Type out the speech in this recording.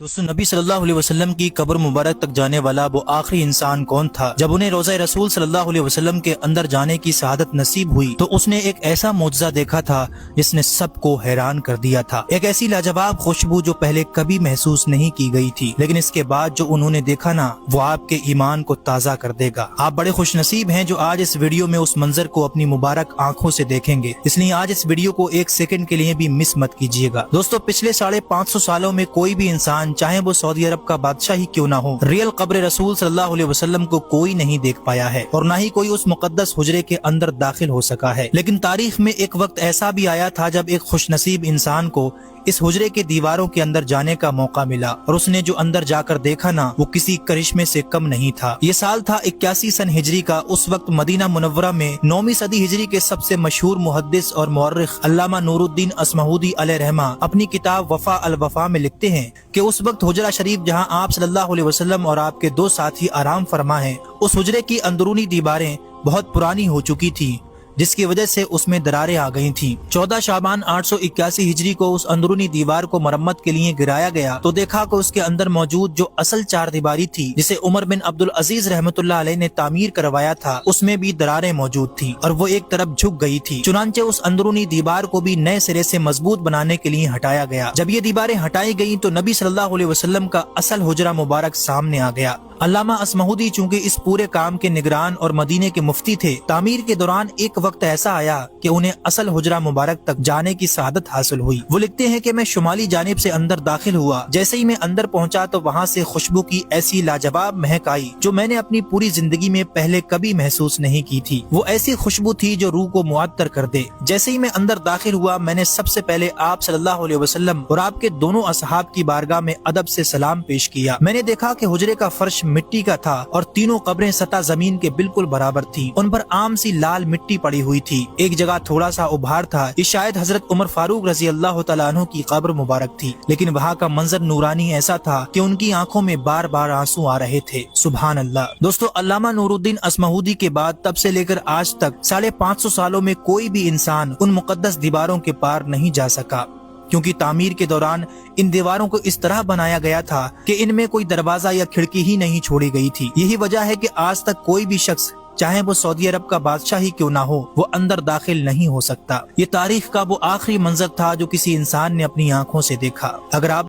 दोस्तों, नबी सल्लल्लाहु अलैहि वसल्लम की कब्र मुबारक तक जाने वाला वो आखिरी इंसान कौन था? जब उन्हें रोज़ा रसूल सल्लल्लाहु अलैहि वसल्लम के अंदर जाने की शहादत नसीब हुई तो उसने एक ऐसा मौजज़ा देखा था जिसने सबको हैरान कर दिया था। एक ऐसी लाजवाब खुशबू जो पहले कभी महसूस नहीं की गई थी, लेकिन इसके बाद जो उन्होंने देखा ना, वो आपके ईमान को ताज़ा कर देगा। आप बड़े खुश नसीब हैं जो आज इस वीडियो में उस मंजर को अपनी मुबारक आंखों से देखेंगे, इसलिए आज इस वीडियो को एक सेकंड के लिए भी मिस मत कीजिएगा। दोस्तों, पिछले 550 सालों में कोई भी इंसान, चाहे वो सऊदी अरब का बादशाह ही क्यों ना हो, रियल कब्र रसूल सल्लल्लाहु अलैहि वसल्लम को कोई नहीं देख पाया है और ना ही कोई उस मुकद्दस हुजरे के अंदर दाखिल हो सका है। लेकिन तारीख में एक वक्त ऐसा भी आया था जब एक खुशनसीब इंसान को इस हुजरे के दीवारों के अंदर जाने का मौका मिला और उसने जो अंदर जाकर देखा ना, वो किसी करिश्मे से कम नहीं था। ये साल था 81 सन हिजरी का। उस वक्त मदीना मुनव्वरा में 9वीं सदी हिजरी के सबसे मशहूर मुहद्दिस और मुअर्रिख अल्लामा नूरुद्दीन अस्माउदी अलैहि रहमा अपनी किताब वफा अल वफा में लिखते हैं कि उस वक्त हुजरा शरीफ जहां आप सल्लल्लाहु अलैहि वसल्लम और आपके दो साथी आराम फरमा हैं, उस हुजरे की अंदरूनी दीवारें बहुत पुरानी हो चुकी थी, जिसकी वजह से उसमें दरारें आ गई थीं। 14 शाबान 881 हिजरी को उस अंदरूनी दीवार को मरम्मत के लिए गिराया गया तो देखा कि उसके अंदर मौजूद जो असल चार दीवारी थी, जिसे उमर बिन अब्दुल अजीज रहमतुल्लाह अलैह ने तामीर करवाया था, उसमें भी दरारें मौजूद थीं और वो एक तरफ झुक गई थी। चुनांचे उस अंदरूनी दीवार को भी नए सिरे से मजबूत बनाने के लिए हटाया गया। जब ये दीवारें हटाई गयी तो नबी सल्लल्लाहु अलैहि वसल्लम का असल हुजरा मुबारक सामने आ गया। अल्लामा अस्माउदी चूंकि इस पूरे काम के निगरान और मदीने के मुफ्ती थे, तामीर के दौरान एक वक्त ऐसा आया कि उन्हें असल हुजरा मुबारक तक जाने की सआदत हासिल हुई। वो लिखते हैं कि मैं शुमाली जानिब से अंदर दाखिल हुआ। जैसे ही मैं अंदर पहुंचा तो वहां से खुशबू की ऐसी लाजवाब महक आई जो मैंने अपनी पूरी जिंदगी में पहले कभी महसूस नहीं की थी। वो ऐसी खुशबू थी जो रूह को मुअत्तर कर दे। जैसे ही मैं अंदर दाखिल हुआ, मैंने सबसे पहले आप सल्लल्लाहु अलैहि वसल्लम और आपके दोनों असहाब की बारगाह में अदब से सलाम पेश किया। मैंने देखा कि हुजरे का फर्श मिट्टी का था और तीनों कब्रें सतह जमीन के बिल्कुल बराबर थीं। उन पर आम सी लाल मिट्टी पड़ी हुई थी। एक जगह थोड़ा सा उभार था। ये शायद हजरत उमर फारूक रजी अल्लाह तआला अन्हु की कब्र मुबारक थी, लेकिन वहाँ का मंजर नूरानी ऐसा था कि उनकी आंखों में बार बार आंसू आ रहे थे। सुभान अल्लाह। दोस्तों, अल्लामा नूरुद्दीन अस्माउदी के बाद तब से लेकर आज तक 550 सालों में कोई भी इंसान उन मुकद्दस दीवारों के पार नहीं जा सका, क्योंकि तामीर के दौरान इन दीवारों को इस तरह बनाया गया था कि इनमें कोई दरवाजा या खिड़की ही नहीं छोड़ी गई थी। यही वजह है कि आज तक कोई भी शख्स, चाहे वो सऊदी अरब का बादशाह ही क्यों ना हो, वो अंदर दाखिल नहीं हो सकता। ये तारीख का वो आखिरी मंजर था जो किसी इंसान ने अपनी आंखों से देखा। अगर आप